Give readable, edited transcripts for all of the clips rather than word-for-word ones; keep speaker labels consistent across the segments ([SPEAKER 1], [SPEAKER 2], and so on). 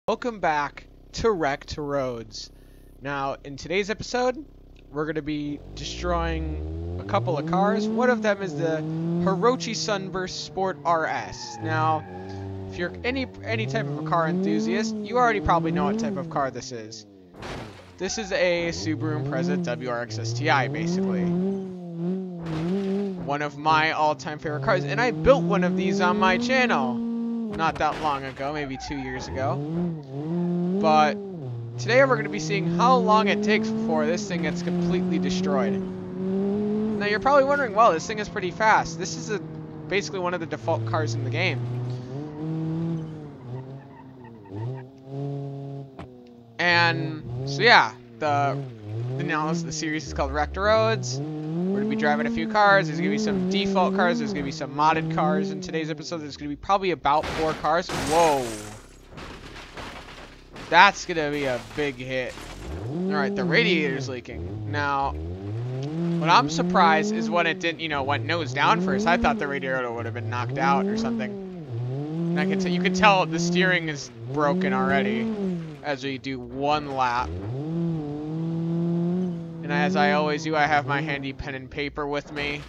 [SPEAKER 1] Welcome back to Rekt Roads. Now, in today's episode, we're going to be destroying a couple of cars. One of them is the Hirochi Sunburst Sport RS. Now, if you're any type of a car enthusiast, you already probably know what type of car this is. This is a Subaru Impreza WRX STI, basically. One of my all-time favorite cars, and I built one of these on my channel not that long ago, maybe 2 years ago. But today we're going to be seeing how long it takes before this thing gets completely destroyed. Now you're probably wondering, well, this thing is pretty fast. This is basically one of the default cars in the game. And so yeah, the series is called Rekt Roads. We're going to be driving a few cars. There's going to be some default cars. There's going to be some modded cars. In today's episode, there's going to be probably about 4 cars. Whoa. That's going to be a big hit. Alright, the radiator's leaking. Now, what I'm surprised is when it didn't, went nose down first. I thought the radiator would have been knocked out or something. And you can tell the steering is broken already as we do one lap. And as I always do, I have my handy pen and paper with me.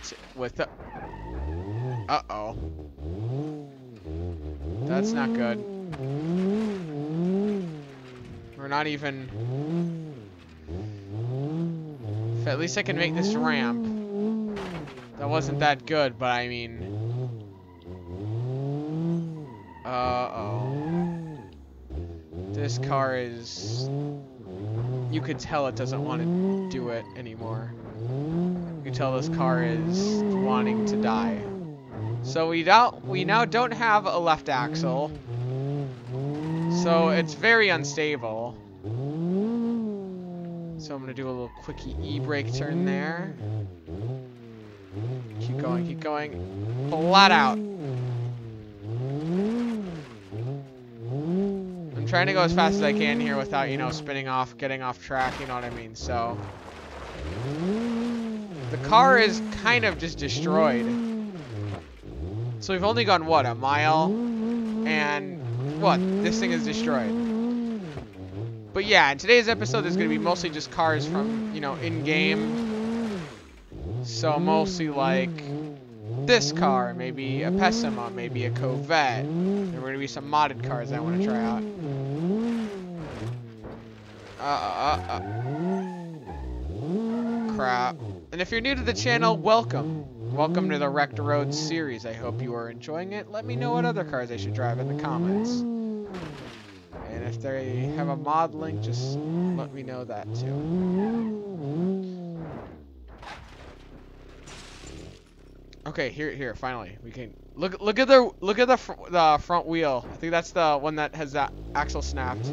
[SPEAKER 1] Uh-oh. That's not good. We're not even... If at least I can make this ramp. That wasn't that good, but I mean... Uh-oh. This car is... You could tell it doesn't want to do it anymore. You can tell this car is wanting to die. So we now don't have a left axle. So it's very unstable. So I'm gonna do a little quickie e-brake turn there. Keep going, keep going. Flat out. I'm trying to go as fast as I can here without, spinning off, getting off track, you know what I mean? So the car is kind of just destroyed. So we've only gone, what, a mile? And what? This thing is destroyed. But yeah, in today's episode, there's going to be mostly just cars from, in-game. So mostly like this car, maybe a Pessima, maybe a Corvette. There are going to be some modded cars I want to try out. Crap. And if you're new to the channel, welcome. Welcome to the Rekt Roads series. I hope you are enjoying it. Let me know what other cars I should drive in the comments. And if they have a mod link, just let me know that too. Okay, here, finally, we can look at the front wheel. I think that's the one that has that axle snapped.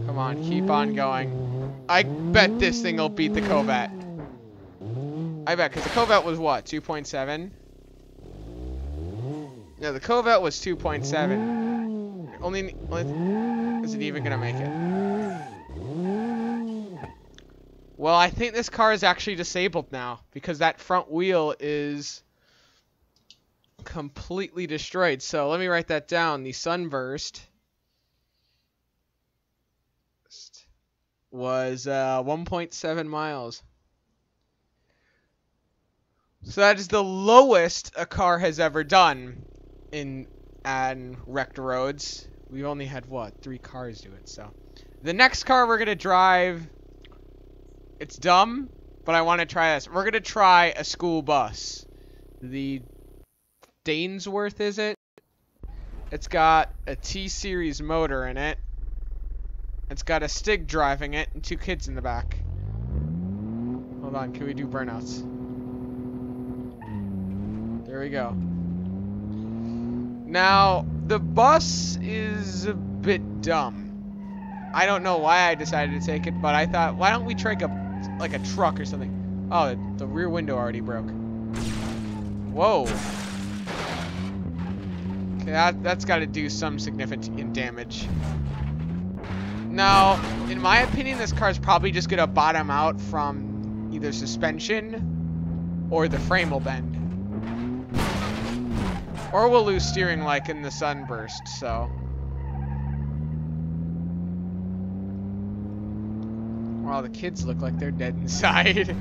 [SPEAKER 1] Come on, keep on going. I bet this thing will beat the Corvette. I bet, because the Corvette was what, 2.7? Yeah, the Corvette was 2.7. Only is it even gonna make it? Well, I think this car is actually disabled now because that front wheel is completely destroyed. So let me write that down. The Sunburst was 1.7 miles. So that is the lowest a car has ever done in Rekt Roads. We've only had, what, 3 cars do it, so. The next car we're going to drive, it's dumb, but I want to try this. We're going to try a school bus. The Dainsworth, is it? It's got a T-Series motor in it. It's got a Stig driving it and 2 kids in the back. Hold on, can we do burnouts? There we go. Now, the bus is a bit dumb. I don't know why I decided to take it, but I thought, why don't we try like a truck or something? Oh, the rear window already broke. Whoa. Okay, that's got to do some significant damage. Now, in my opinion, this car's probably just going to bottom out from either suspension or the frame will bend. Or we'll lose steering like in the sunburst, so. Wow, the kids look like they're dead inside.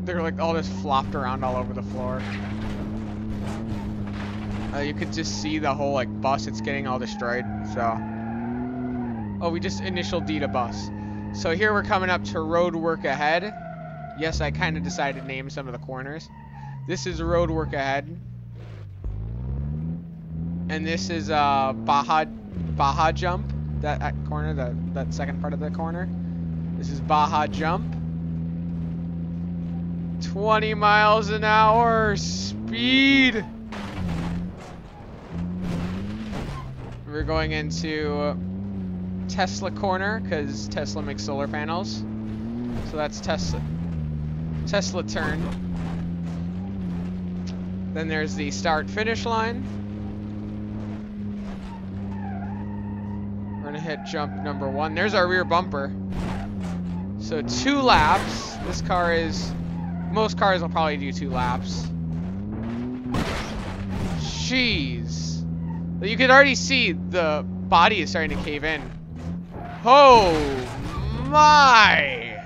[SPEAKER 1] They're like all just flopped around all over the floor. You could just see the whole like bus, it's getting all destroyed, so. Oh, we just initial D'd a bus. So here we're coming up to road work ahead. Yes, I kind of decided to name some of the corners. This is road work ahead. And this is Baja jump, that corner, that second part of the corner. This is Baja jump. 20 miles an hour speed. We're going into Tesla corner because Tesla makes solar panels. So that's Tesla turn. Then there's the start finish line. We're gonna hit jump number 1. There's our rear bumper. So 2 laps. This car is, most cars will probably do 2 laps. Jeez. You can already see the body is starting to cave in. Oh my!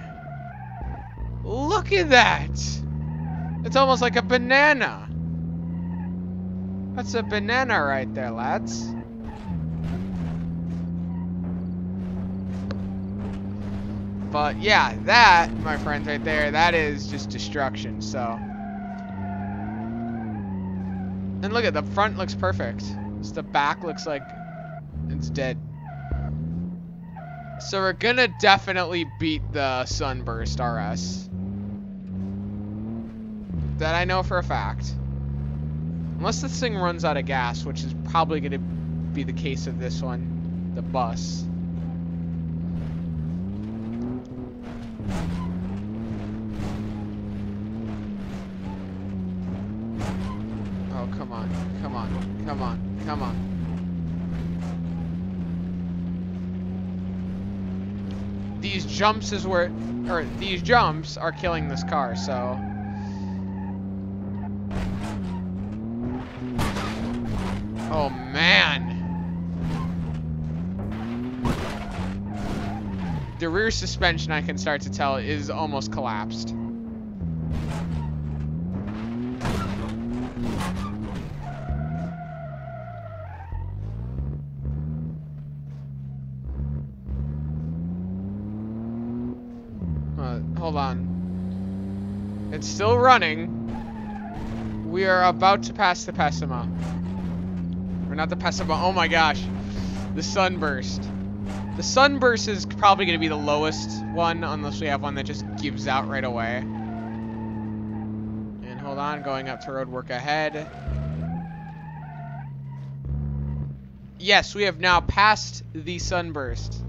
[SPEAKER 1] Look at that! It's almost like a banana. That's a banana right there, lads. But yeah, that, my friends, right there, that is just destruction, so. And look at the front looks perfect. Just the back looks like it's dead. So we're gonna definitely beat the Sunburst RS. That I know for a fact. Unless this thing runs out of gas, which is probably gonna be the case of this one, the bus. Oh, come on, come on, come on, come on. These jumps is where, or these jumps are killing this car, so. Oh man. The rear suspension, I can start to tell, is almost collapsed. Hold on. It's still running. We are about to pass the Pessima. Or not the Pessima, oh my gosh. The Sunburst. The Sunburst is probably going to be the lowest one, unless we have one that just gives out right away. And hold on, going up to road work ahead. Yes, we have now passed the Sunburst.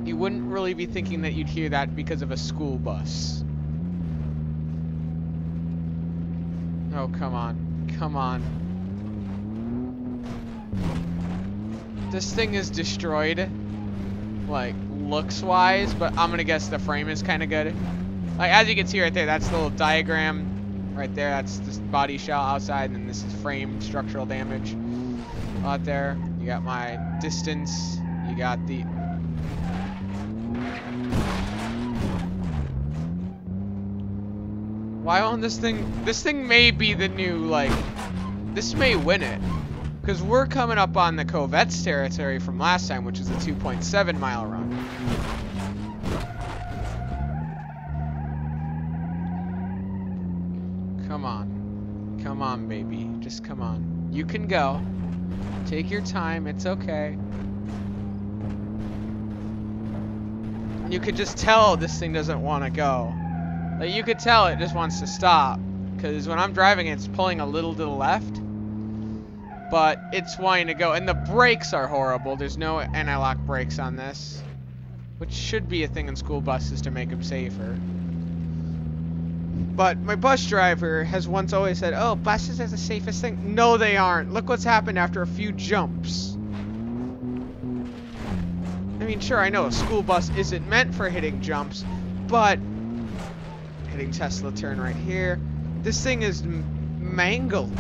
[SPEAKER 1] You wouldn't really be thinking that you'd hear that because of a school bus. Oh, come on. Come on. This thing is destroyed, like, looks-wise, but I'm gonna guess the frame is kind of good. Like, as you can see right there, that's the little diagram right there. That's this body shell outside, and then this is frame structural damage out there. You got my distance. You got the... Why on this thing? This thing may be the new, like, this may win it. Because we're coming up on the Covette's territory from last time, which is a 2.7 mile run. Come on. Come on, baby. Just come on. You can go. Take your time. It's okay. You could just tell this thing doesn't want to go. Like, you could tell it just wants to stop. Because when I'm driving it, it's pulling a little to the left. But it's wanting to go. And the brakes are horrible. There's no anti-lock brakes on this. Which should be a thing in school buses to make them safer. But my bus driver has once always said, oh, buses are the safest thing. No, they aren't. Look what's happened after a few jumps. I mean, sure, I know a school bus isn't meant for hitting jumps, but hitting Tesla turn right here. This thing is mangled.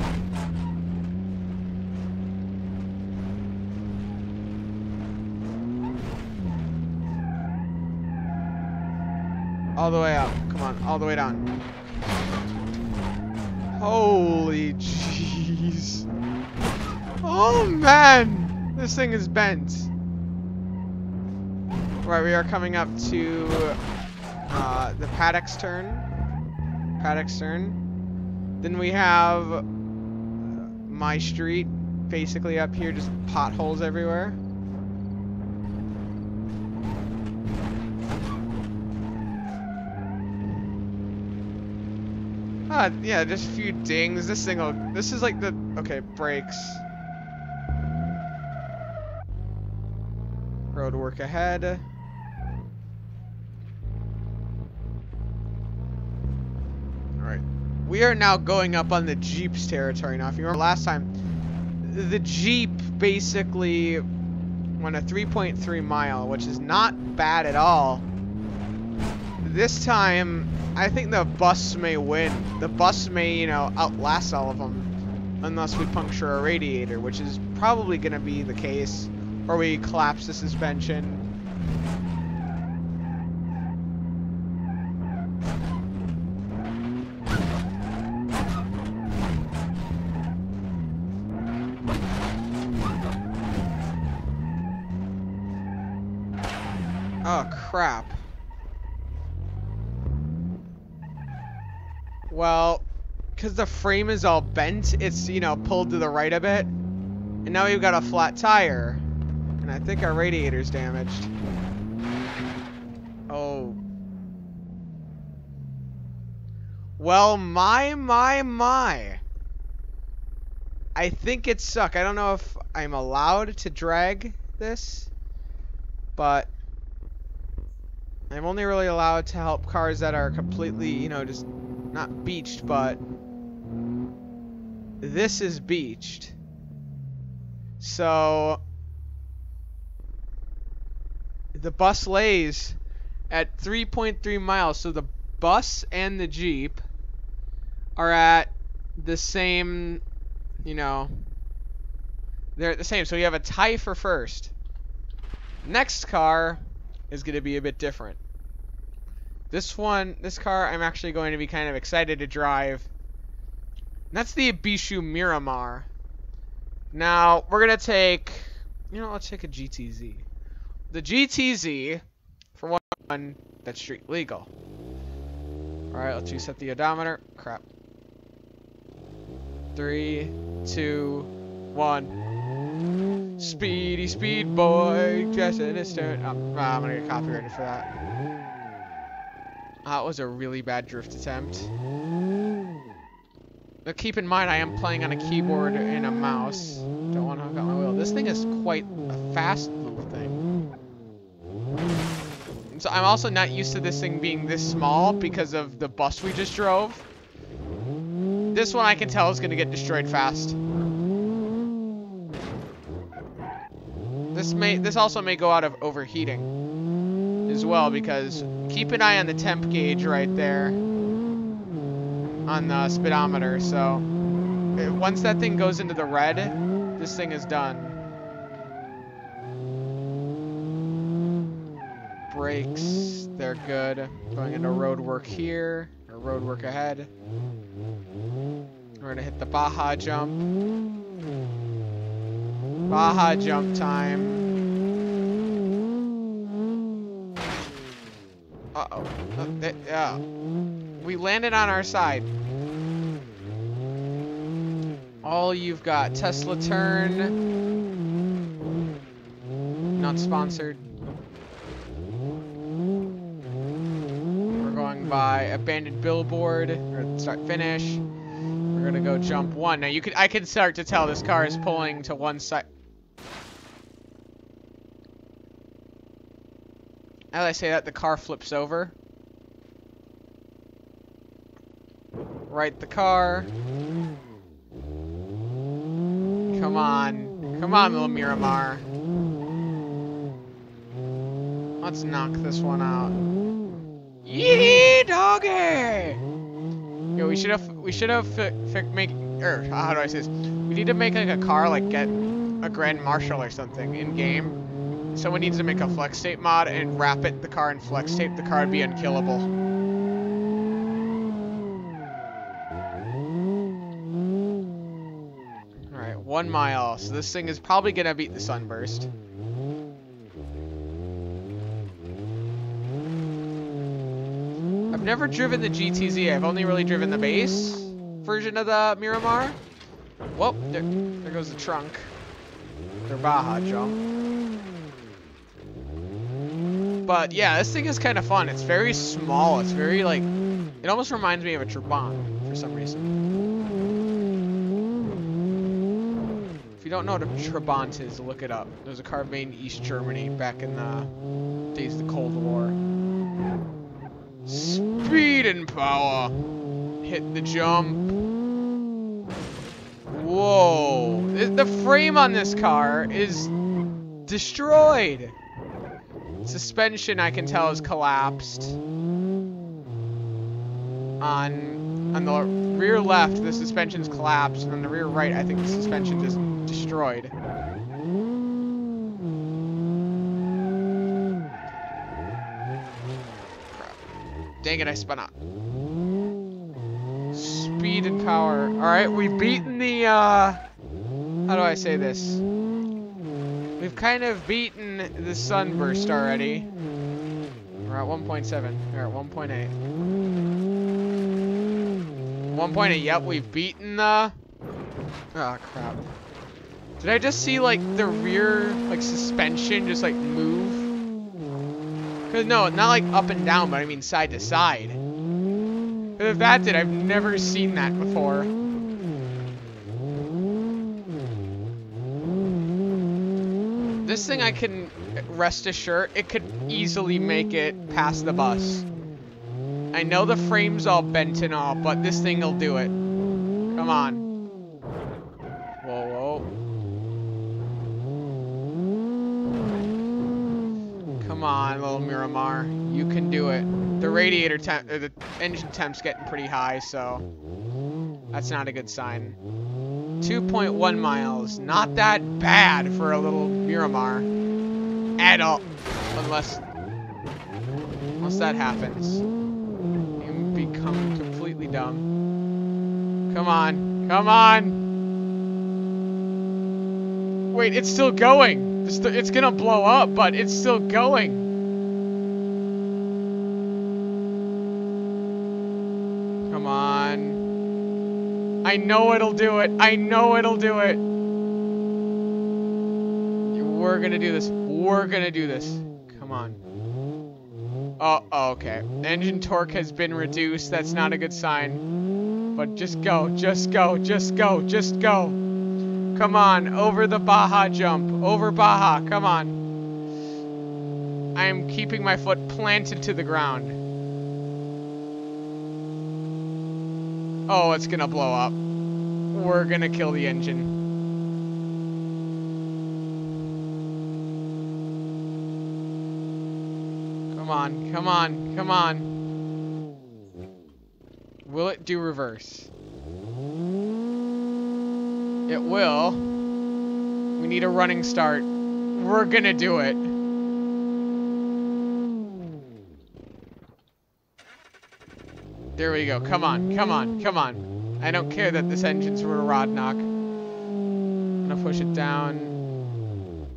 [SPEAKER 1] All the way up. Come on, all the way down. Holy jeez. Oh man! This thing is bent. Right, we are coming up to the Paddock's turn. Then we have my street basically up here, just potholes everywhere. Yeah, just a few dings. This is like the, okay, brakes. Road work ahead. Alright. We are now going up on the Jeep's territory now. If you remember last time, the Jeep basically went a 3.3 mile, which is not bad at all. This time, I think the bus may win. The bus may, you know, outlast all of them. Unless we puncture a radiator, which is probably going to be the case. Or we collapse the suspension. Oh, crap. Well, because the frame is all bent, it's, you know, pulled to the right a bit. And now we've got a flat tire. And I think our radiator's damaged. Oh. Well, my. I think it suck. I don't know if I'm allowed to drag this, but I'm only really allowed to help cars that are completely, you know, just not beached, but this is beached. So the bus lays at 3.3 miles. So the bus and the Jeep are at the same, you know, they're at the same. So you have a tie for first. Next car is going to be a bit different. This car I'm actually going to be kind of excited to drive. And that's the Ibishu Miramar. Now, we're going to take, you know, let's take a GTZ. The GTZ, for one, that's street legal. Alright, let's reset the odometer. Crap. 3, 2, 1. Speedy speed boy, just in his turn. I'm gonna get copyrighted for that. That was a really bad drift attempt. But keep in mind, I am playing on a keyboard and a mouse. Don't want to hook up my wheel. This thing is quite a fast little thing. And so I'm also not used to this thing being this small because of the bus we just drove. This one I can tell is going to get destroyed fast. This also may go out of overheating as well, because keep an eye on the temp gauge right there on the speedometer. So once that thing goes into the red, this thing is done. Brakes, they're good. Going into road work here, or road work ahead. We're gonna hit the Baja jump. Baja jump time. Uh-oh. Yeah. We landed on our side. All you've got. Tesla turn. Not sponsored. We're going by abandoned billboard. Or start finish. We're gonna go jump one. Now I can start to tell this car is pulling to one side. As I say that, the car flips over. Right the car. Come on. Come on, little Miramar. Let's knock this one out. Yee doggy! should have how do I say this? We need to make like a car, like get a Grand Marshal or something in game. Someone needs to make a flex tape mod and wrap the car in flex tape. The car would be unkillable. All right, 1 mile. So this thing is probably gonna beat the Sunburst. I've never driven the GTZ. I've only really driven the base version of the Miramar. Whoa, there goes the trunk. Their Baja jump. But yeah, this thing is kind of fun. It's very small. It's very like, it almost reminds me of a Trabant for some reason. If you don't know what a Trabant is, look it up. There's a car made in East Germany back in the days of the Cold War. Speed and power. Hit the jump. Whoa. The frame on this car is destroyed. Suspension, I can tell, is collapsed. On the rear left, the suspension's collapsed, and on the rear right, I think the suspension is destroyed. Dang it, I spun out. Speed and power. Alright, we've beaten the, how do I say this? We've kind of beaten the Sunburst already. We're at 1.7. We're at 1.8. 1.8, yep, we've beaten the... Oh, crap. Did I just see, like, the rear, like, suspension just, like, move? Cause no, not like up and down, but I mean side to side. Cause if that did, I've never seen that before. This thing, I can rest assured, it could easily make it past the bus. I know the frame's all bent and all, but this thing will do it. Come on. Whoa, whoa. Come on, little Miramar. You can do it. The radiator temp, or the engine temp's getting pretty high, so that's not a good sign. 2.1 miles. Not that bad for a little Miramar. At all. Unless that happens. You become completely dumb. Come on. Come on. Wait, it's still going. It's gonna blow up, but it's still going. Come on. I know it'll do it. I know it'll do it. We're gonna do this. We're gonna do this. Come on. Oh, okay. Engine torque has been reduced. That's not a good sign. But just go. Just go. Just go. Just go. Come on, over the Baja jump. Over Baja, come on. I am keeping my foot planted to the ground. Oh, it's gonna blow up. We're gonna kill the engine. Come on, come on, come on. Will it do reverse? It will. We need a running start. We're gonna do it. There we go. Come on, come on, come on. I don't care that this engine's for a rod knock. I'm gonna push it down.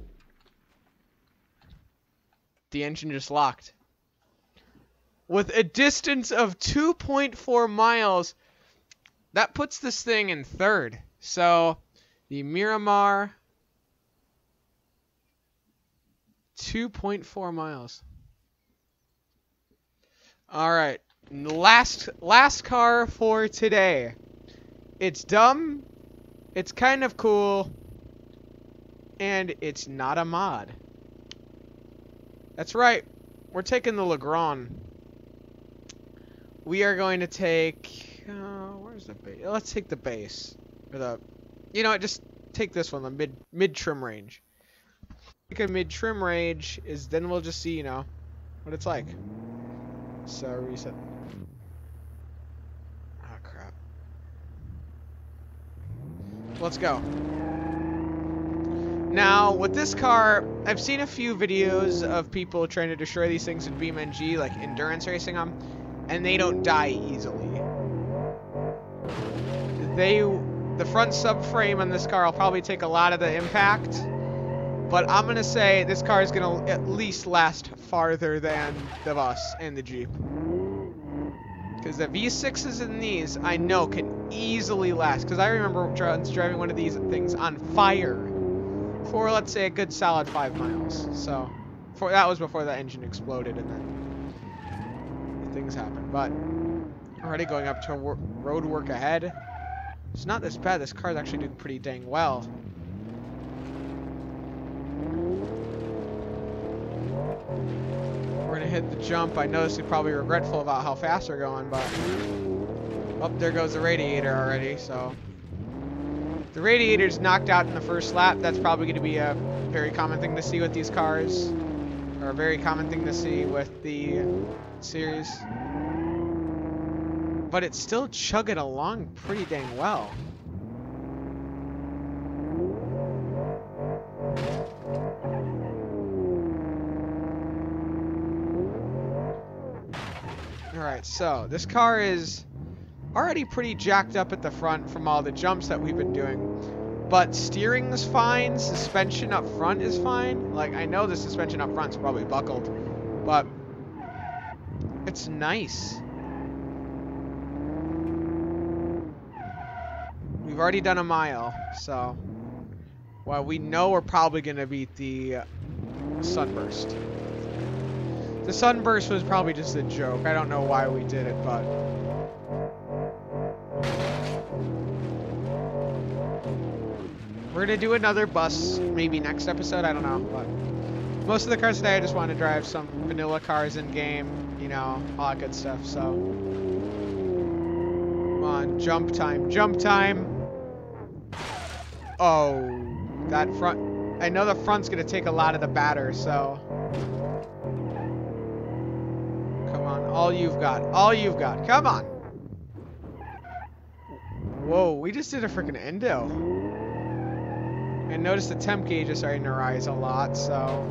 [SPEAKER 1] The engine just locked. With a distance of 2.4 miles, that puts this thing in third. So, the Miramar, 2.4 miles. All right, last car for today. It's dumb, it's kind of cool, and it's not a mod. That's right, we're taking the Legrand. We are going to take, where's the base? Let's take the base. Or the, you know what, just take this one, the mid trim range. Take a mid trim range is, then we'll just see, you know, what it's like. So reset. Oh crap. Let's go. Now, with this car, I've seen a few videos of people trying to destroy these things with BeamNG, like endurance racing them, and they don't die easily. The front subframe on this car will probably take a lot of the impact, but I'm gonna say this car is gonna at least last farther than the bus and the Jeep. Because the V6s in these, I know, can easily last. Because I remember driving one of these things on fire for, let's say, a good solid 5 miles. So, that was before the engine exploded and then things happened. But, already going up to road work ahead. It's not this bad. This car's actually doing pretty dang well. We're gonna hit the jump. I know this is probably regretful about how fast we're going, but oh, there goes the radiator already. So the radiator's knocked out in the first lap. That's probably going to be a very common thing to see with these cars, or a very common thing to see with the series. But it's still chugging along pretty dang well. Alright, so this car is already pretty jacked up at the front from all the jumps that we've been doing. But steering is fine, suspension up front is fine. Like, I know the suspension up front's probably buckled, but it's nice. We've already done a mile, so well, we know we're probably going to beat the sunburst. The sunburst was probably just a joke. I don't know why we did it, but we're gonna do another bus maybe next episode. I don't know, but most of the cars today I just want to drive some vanilla cars in game, you know, all that good stuff. So come on, jump time, jump time. Oh, that front. I know the front's gonna take a lot of the batter, so. All you've got. All you've got. Come on. Whoa, we just did a freaking endo. And notice the temp gauge is starting to rise a lot, so.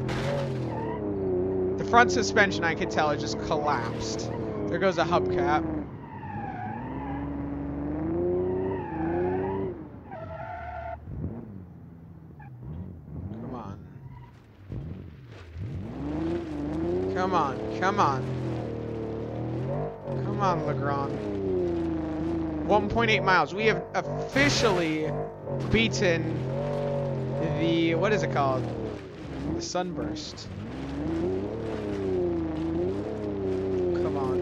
[SPEAKER 1] The front suspension, I can tell, it just collapsed. There goes a hubcap. Come on. Come on. Come on. Come on, Legrand. 1.8 miles. We have officially beaten the, what is it called? The sunburst. Come on.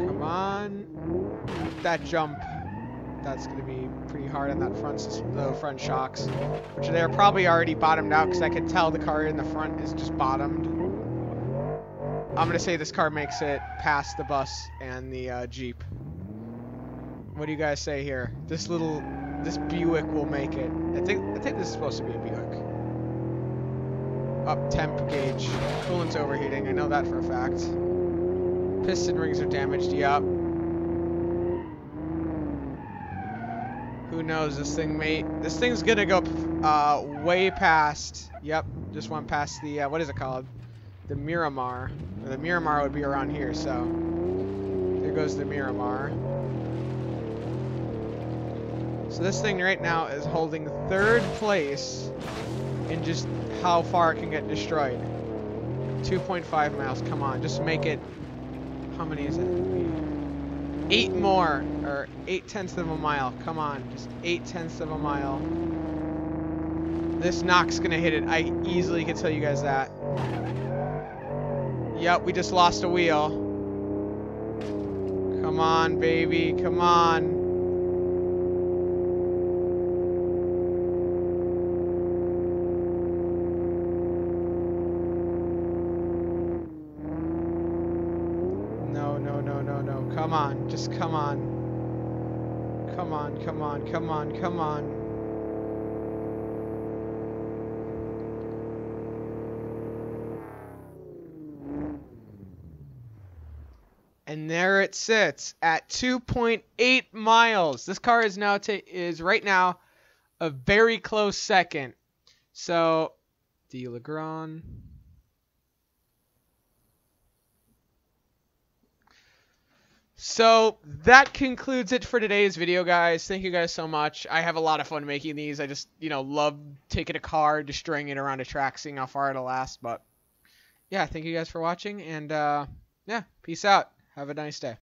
[SPEAKER 1] Come on. That jump. That's going to be pretty hard on that front shocks, which they're probably already bottomed out because I could tell the car in the front is just bottomed. I'm going to say this car makes it past the bus and the Jeep. What do you guys say here? This Buick will make it. I think this is supposed to be a Buick. Up temp gauge. Coolant's overheating. I know that for a fact. Piston rings are damaged. Yup. Who knows? This thing's gonna go way past. Yep, just went past the what is it called? The Miramar. The Miramar would be around here, so there goes the Miramar. So this thing right now is holding third place in just how far it can get destroyed. 2.5 miles. Come on, just make it. How many is it? 8 more, or 8/10 of a mile. Come on, just 8/10 of a mile. This knock's gonna hit it. I easily can tell you guys that. Yep, we just lost a wheel. Come on, baby, come on. No. Come on, just come on. Come on. And there it sits at 2.8 miles. This car is now is right now a very close second. So, De Legrand. So that concludes it for today's video, guys. Thank you guys so much. I have a lot of fun making these. I just, love taking a car, destroying it around a track, seeing how far it'll last. But yeah, thank you guys for watching, and yeah, peace out. Have a nice day.